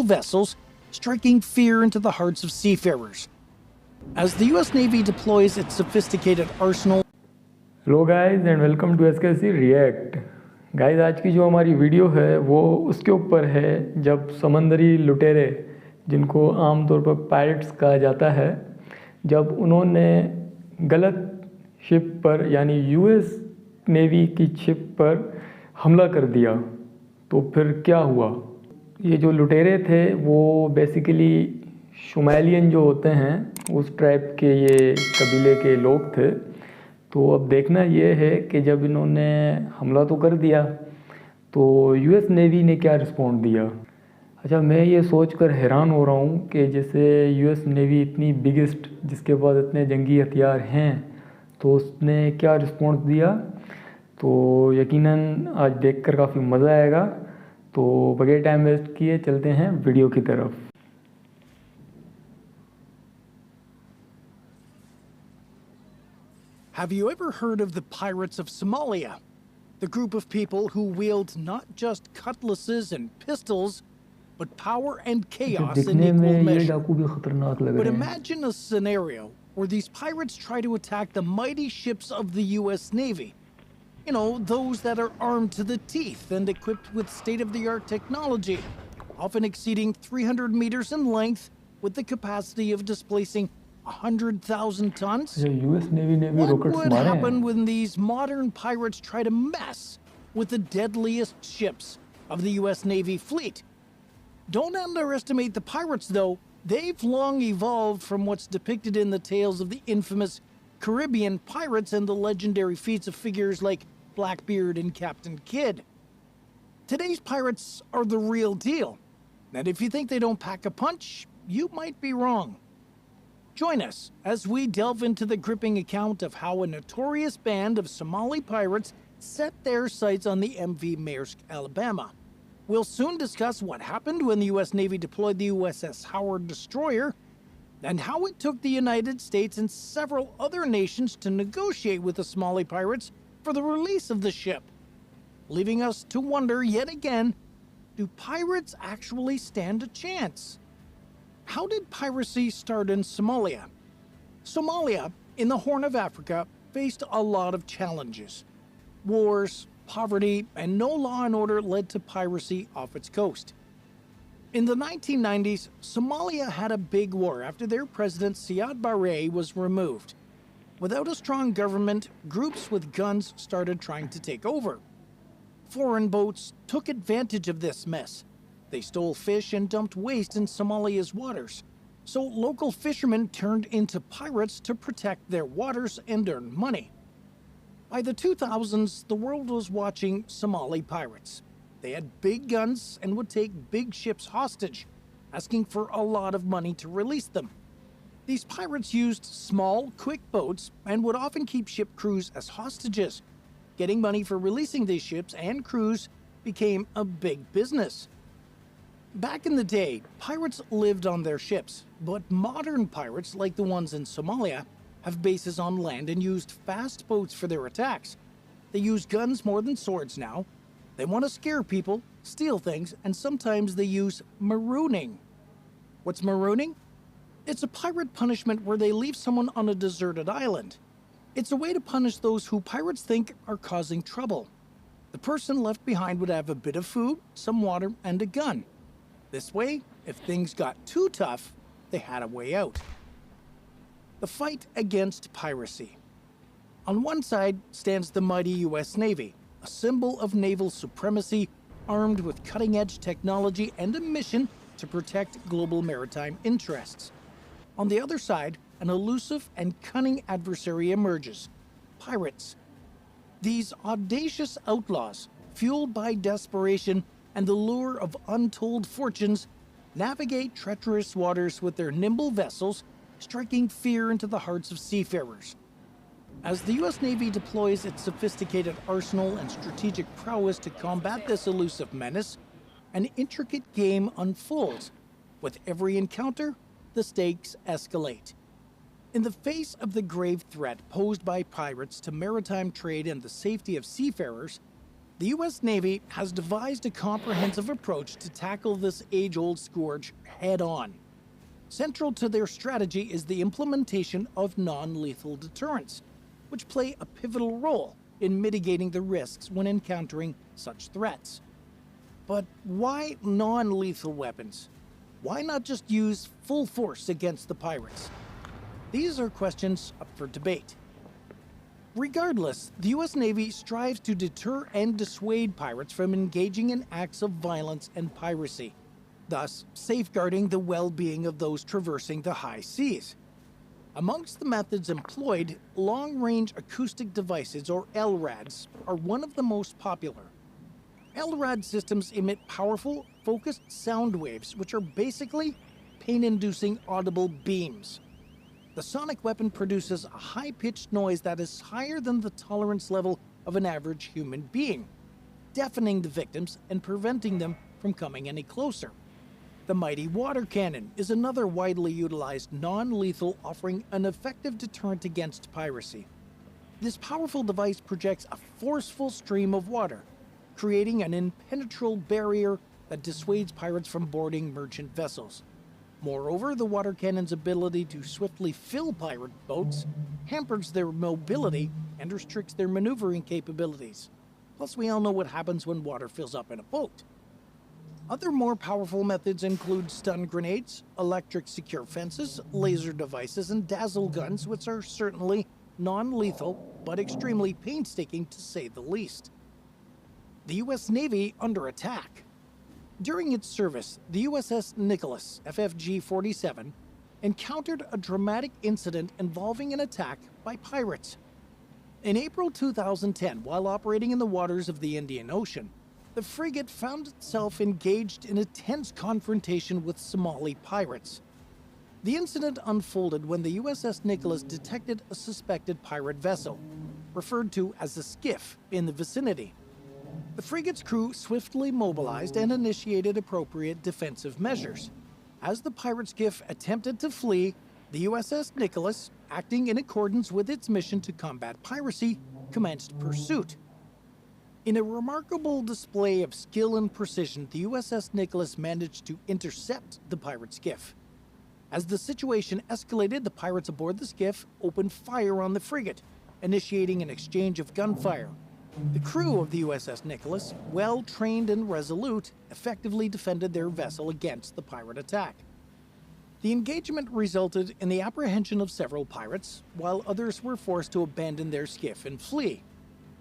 nimble vessels, striking fear into the hearts of seafarers. As the US Navy deploys its sophisticated arsenal. Hello guys and welcome to SKC React. Guys आज की जो हमारी video है वो उसके ऊपर है जब समंदरी लुटेरे, जिनको आमतौर पर पायरेट्स कहा जाता है, जब उन्होंने गलत शिप पर यानी यूएस नेवी की शिप पर हमला कर दिया तो फिर क्या हुआ। ये जो लुटेरे थे वो बेसिकली शुमैलियन जो होते हैं उस ट्राइब के ये कबीले के लोग थे। तो अब देखना ये है कि जब इन्होंने हमला तो कर दिया तो यूएस नेवी ने क्या रिस्पॉन्ड दिया। अच्छा, मैं ये सोचकर हैरान हो रहा हूँ कि जैसे यूएस नेवी इतनी बिगेस्ट, जिसके पास इतने जंगी हथियार हैं, तो उसने क्या रिस्पॉन्स दिया। तो यकीनन आज देखकर काफ़ी मज़ा आएगा। तो बगैर टाइम वेस्ट किए चलते हैं वीडियो की तरफ। Have you ever heard of the Pirates of Somalia? The group of people who wield not just cutlasses and pistols, but power and chaos in equal measure. But imagine a scenario where these pirates try to attack the mighty ships of the US Navy. You know, those that are armed to the teeth and equipped with state-of-the-art technology, often exceeding 300 meters in length, with the capacity of displacing 100,000 tons? What would happen when these modern pirates try to mess with the deadliest ships of the US Navy fleet? Don't underestimate the pirates, though. They've long evolved from what's depicted in the tales of the infamous Caribbean pirates and the legendary feats of figures like Blackbeard and Captain Kidd. Today's pirates are the real deal. And if you think they don't pack a punch, you might be wrong. Join us as we delve into the gripping account of how a notorious band of Somali pirates set their sights on the MV Maersk, Alabama. We'll soon discuss what happened when the US Navy deployed the USS Howard destroyer, and how it took the United States and several other nations to negotiate with the Somali pirates for the release of the ship, leaving us to wonder yet again, do pirates actually stand a chance? How did piracy start in Somalia? Somalia, in the Horn of Africa, faced a lot of challenges. Wars, poverty, and no law and order led to piracy off its coast. In the 1990s, Somalia had a big war after their president Siad Barre was removed. Without a strong government, groups with guns started trying to take over. Foreign boats took advantage of this mess. They stole fish and dumped waste in Somalia's waters. So local fishermen turned into pirates to protect their waters and earn money. By the 2000s, the world was watching Somali pirates. They had big guns and would take big ships hostage, asking for a lot of money to release them. These pirates used small, quick boats and would often keep ship crews as hostages. Getting money for releasing these ships and crews became a big business. Back in the day, pirates lived on their ships, but modern pirates, like the ones in Somalia, have bases on land and used fast boats for their attacks. They use guns more than swords now. They want to scare people, steal things, and sometimes they use marooning. What's marooning? It's a pirate punishment where they leave someone on a deserted island. It's a way to punish those who pirates think are causing trouble. The person left behind would have a bit of food, some water, and a gun. This way, if things got too tough, they had a way out. The fight against piracy. On one side stands the mighty US Navy, a symbol of naval supremacy, armed with cutting-edge technology and a mission to protect global maritime interests. On the other side, an elusive and cunning adversary emerges: pirates. These audacious outlaws, fueled by desperation and the lure of untold fortunes, navigate treacherous waters with their nimble vessels, striking fear into the hearts of seafarers. As the US Navy deploys its sophisticated arsenal and strategic prowess to combat this elusive menace, an intricate game unfolds. With every encounter, the stakes escalate. In the face of the grave threat posed by pirates to maritime trade and the safety of seafarers, The U.S. Navy has devised a comprehensive approach to tackle this age-old scourge head-on. Central to their strategy is the implementation of non-lethal deterrents, which play a pivotal role in mitigating the risks when encountering such threats. But why non-lethal weapons? Why not just use full force against the pirates? These are questions up for debate. Regardless, the U.S. Navy strives to deter and dissuade pirates from engaging in acts of violence and piracy, thus safeguarding the well-being of those traversing the high seas. Amongst the methods employed, long-range acoustic devices, or LRADs, are one of the most popular. LRAD systems emit powerful, focused sound waves, which are basically pain-inducing audible beams. The sonic weapon produces a high-pitched noise that is higher than the tolerance level of an average human being, deafening the victims and preventing them from coming any closer. The mighty water cannon is another widely utilized non-lethal, offering an effective deterrent against piracy. This powerful device projects a forceful stream of water, creating an impenetrable barrier that dissuades pirates from boarding merchant vessels. Moreover, the water cannon's ability to swiftly fill pirate boats hampers their mobility and restricts their maneuvering capabilities. Plus, we all know what happens when water fills up in a boat. Other more powerful methods include stun grenades, electric secure fences, laser devices, and dazzle guns, which are certainly non-lethal but extremely painstaking to say the least. The U.S. Navy under attack. During its service, the USS Nicholas, FFG-47, encountered a dramatic incident involving an attack by pirates. In April 2010, while operating in the waters of the Indian Ocean, the frigate found itself engaged in a tense confrontation with Somali pirates. The incident unfolded when the USS Nicholas detected a suspected pirate vessel, referred to as a skiff, in the vicinity. The frigate's crew swiftly mobilized and initiated appropriate defensive measures. As the pirate skiff attempted to flee, the USS Nicholas, acting in accordance with its mission to combat piracy, commenced pursuit. In a remarkable display of skill and precision, the USS Nicholas managed to intercept the pirate skiff. As the situation escalated, the pirates aboard the skiff opened fire on the frigate, initiating an exchange of gunfire. The crew of the USS Nicholas, well trained and resolute, effectively defended their vessel against the pirate attack. The engagement resulted in the apprehension of several pirates, while others were forced to abandon their skiff and flee.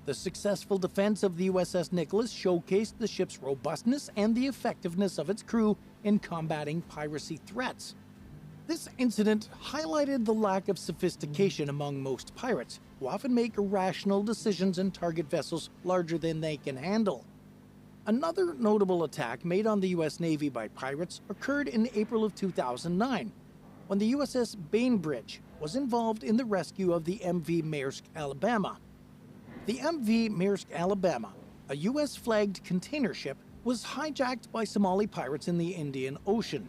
The successful defense of the USS Nicholas showcased the ship's robustness and the effectiveness of its crew in combating piracy threats. This incident highlighted the lack of sophistication among most pirates, who often make irrational decisions and target vessels larger than they can handle. Another notable attack made on the U.S. Navy by pirates occurred in April of 2009, when the USS Bainbridge was involved in the rescue of the MV Maersk, Alabama. The MV Maersk, Alabama, a U.S.-flagged container ship, was hijacked by Somali pirates in the Indian Ocean.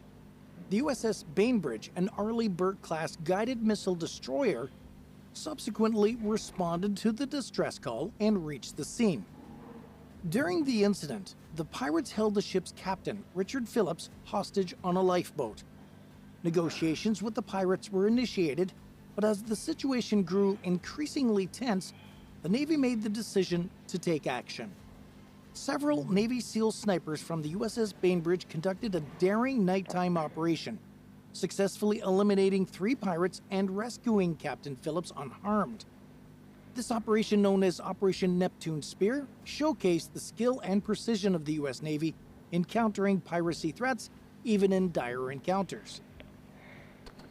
The USS Bainbridge, an Arleigh Burke-class guided missile destroyer, subsequently responded to the distress call and reached the scene. During the incident, the pirates held the ship's captain, Richard Phillips, hostage on a lifeboat. Negotiations with the pirates were initiated, but as the situation grew increasingly tense, the Navy made the decision to take action. Several Navy SEAL snipers from the USS Bainbridge conducted a daring nighttime operation, successfully eliminating 3 pirates and rescuing Captain Phillips unharmed. This operation, known as Operation Neptune Spear, showcased the skill and precision of the U.S. Navy in countering piracy threats, even in dire encounters.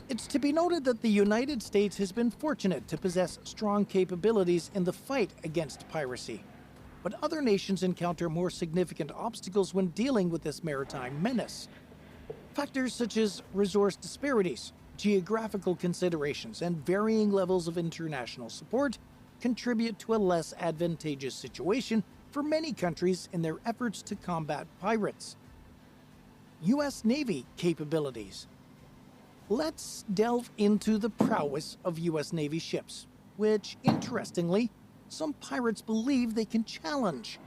It's to be noted that the United States has been fortunate to possess strong capabilities in the fight against piracy, but other nations encounter more significant obstacles when dealing with this maritime menace. Factors such as resource disparities, geographical considerations, and varying levels of international support contribute to a less advantageous situation for many countries in their efforts to combat pirates. U.S. Navy capabilities. Let's delve into the prowess of U.S. Navy ships, which, interestingly, some pirates believe they can challenge.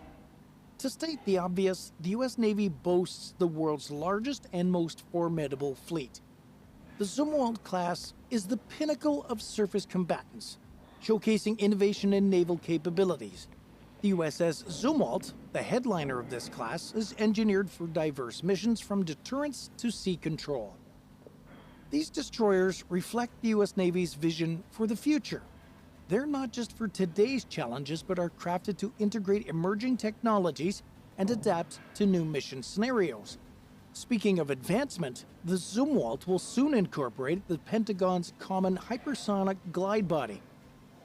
To state the obvious, the U.S. Navy boasts the world's largest and most formidable fleet. The Zumwalt class is the pinnacle of surface combatants, showcasing innovation in naval capabilities. The USS Zumwalt, the headliner of this class, is engineered for diverse missions from deterrence to sea control. These destroyers reflect the U.S. Navy's vision for the future. They're not just for today's challenges, but are crafted to integrate emerging technologies and adapt to new mission scenarios. Speaking of advancement, the Zumwalt will soon incorporate the Pentagon's common hypersonic glide body.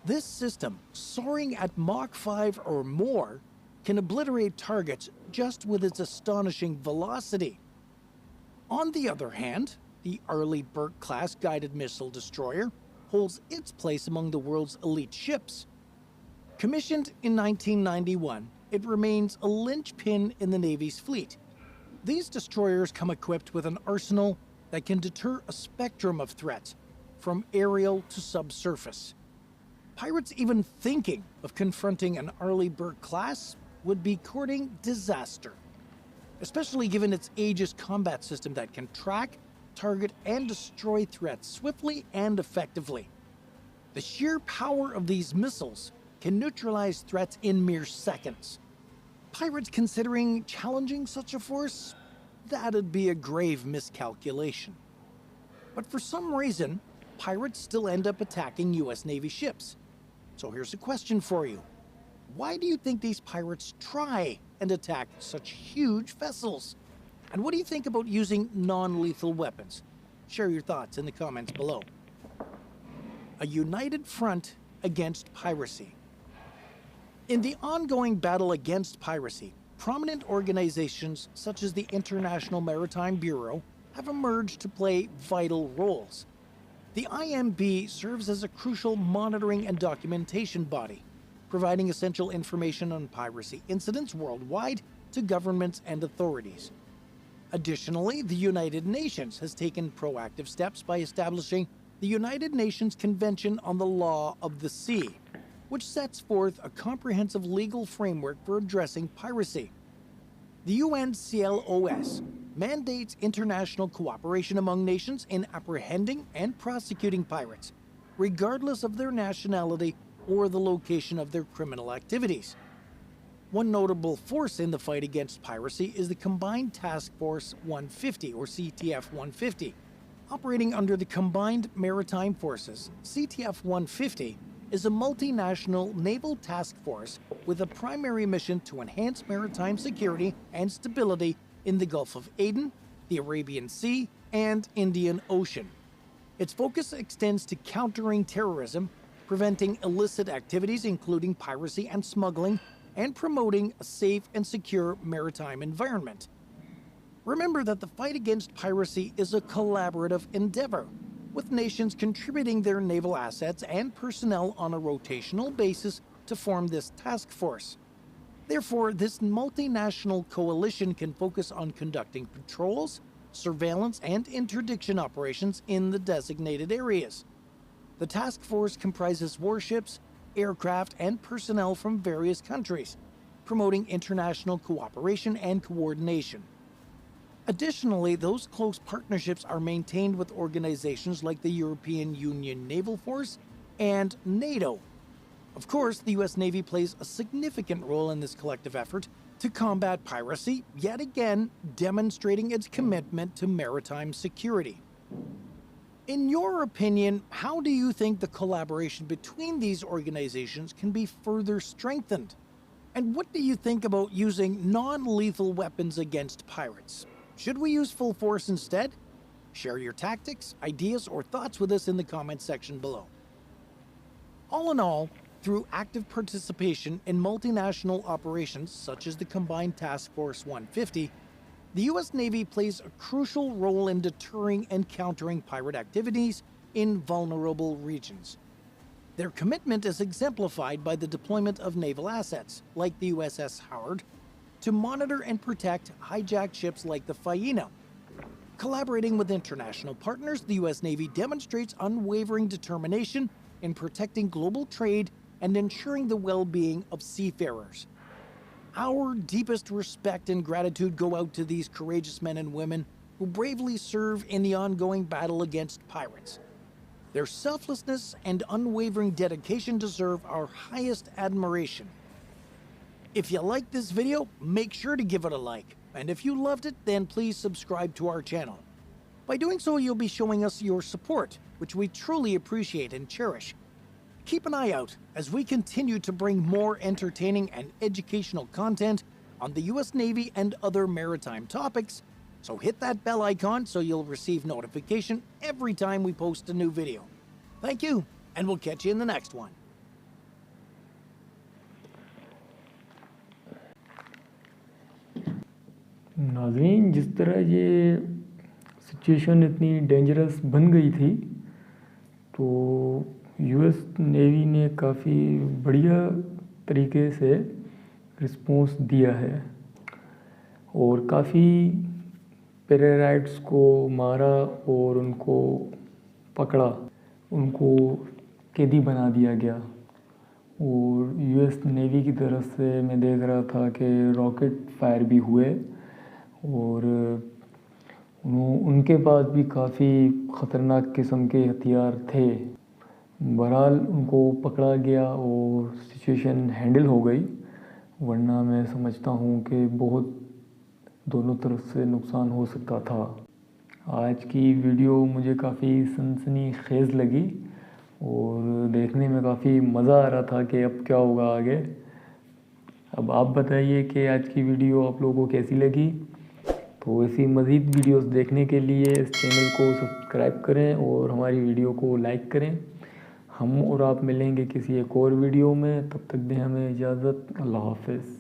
This system, soaring at Mach 5 or more, can obliterate targets just with its astonishing velocity. On the other hand, the Arleigh Burke-class guided missile destroyer holds its place among the world's elite ships. Commissioned in 1991, it remains a linchpin in the Navy's fleet. These destroyers come equipped with an arsenal that can deter a spectrum of threats, from aerial to subsurface. Pirates even thinking of confronting an Arleigh Burke-class would be courting disaster, especially given its Aegis combat system that can track, target, and destroy threats swiftly and effectively. The sheer power of these missiles can neutralize threats in mere seconds. Pirates considering challenging such a force? That'd be a grave miscalculation. But for some reason, pirates still end up attacking U.S. Navy ships. So here's a question for you. Why do you think these pirates try and attack such huge vessels? And what do you think about using non-lethal weapons? Share your thoughts in the comments below. A united front against piracy. In the ongoing battle against piracy, prominent organizations such as the International Maritime Bureau have emerged to play vital roles. The IMB serves as a crucial monitoring and documentation body, providing essential information on piracy incidents worldwide to governments and authorities. Additionally, the United Nations has taken proactive steps by establishing the United Nations Convention on the Law of the Sea, which sets forth a comprehensive legal framework for addressing piracy. The UNCLOS mandates international cooperation among nations in apprehending and prosecuting pirates, regardless of their nationality or the location of their criminal activities. One notable force in the fight against piracy is the Combined Task Force 150, or CTF 150. Operating under the Combined Maritime Forces, CTF 150 is a multinational naval task force with a primary mission to enhance maritime security and stability in the Gulf of Aden, the Arabian Sea, and Indian Ocean. Its focus extends to countering terrorism, preventing illicit activities including piracy and smuggling, and promoting a safe and secure maritime environment. Remember that the fight against piracy is a collaborative endeavor, with nations contributing their naval assets and personnel on a rotational basis to form this task force. Therefore, this multinational coalition can focus on conducting patrols, surveillance, and interdiction operations in the designated areas. The task force comprises warships, aircraft, and personnel from various countries, promoting international cooperation and coordination. Additionally, those close partnerships are maintained with organizations like the European Union Naval Force and NATO. Of course, the U.S. Navy plays a significant role in this collective effort to combat piracy, yet again demonstrating its commitment to maritime security. In your opinion, how do you think the collaboration between these organizations can be further strengthened? And what do you think about using non-lethal weapons against pirates? Should we use full force instead? Share your tactics, ideas, or thoughts with us in the comments section below. All in all, through active participation in multinational operations such as the Combined Task Force 150, the U.S. Navy plays a crucial role in deterring and countering pirate activities in vulnerable regions. Their commitment is exemplified by the deployment of naval assets, like the USS Howard, to monitor and protect hijacked ships like the Faina. Collaborating with international partners, the U.S. Navy demonstrates unwavering determination in protecting global trade and ensuring the well-being of seafarers. Our deepest respect and gratitude go out to these courageous men and women who bravely serve in the ongoing battle against pirates. Their selflessness and unwavering dedication deserve our highest admiration. If you like this video, make sure to give it a like. And if you loved it, then please subscribe to our channel. By doing so, you'll be showing us your support, which we truly appreciate and cherish. Keep an eye out as we continue to bring more entertaining and educational content on the US Navy and other maritime topics, so hit that bell icon so you'll receive notification every time we post a new video. Thank you, and we'll catch you in the next one. नाज़रीन, जिस तरह ये situation इतनी dangerous बन गई थी, तो US navy ने काफ़ी बढ़िया तरीके से रिस्पॉन्स दिया है और काफ़ी पेरेराइट्स को मारा और उनको पकड़ा, उनको कैदी बना दिया गया। और यूएस नेवी की तरफ से मैं देख रहा था कि रॉकेट फायर भी हुए और उनके पास भी काफ़ी ख़तरनाक किस्म के हथियार थे। बहरहाल उनको पकड़ा गया और सिचुएशन हैंडल हो गई, वरना मैं समझता हूँ कि बहुत दोनों तरफ से नुकसान हो सकता था। आज की वीडियो मुझे काफ़ी सनसनीखेज़ लगी और देखने में काफ़ी मज़ा आ रहा था कि अब क्या होगा आगे। अब आप बताइए कि आज की वीडियो आप लोगों को कैसी लगी। तो ऐसी मज़ीद वीडियोस देखने के लिए इस चैनल को सब्सक्राइब करें और हमारी वीडियो को लाइक करें। हम और आप मिलेंगे किसी एक और वीडियो में, तब तक दें हमें इजाज़त। अल्लाह हाफ़िज़।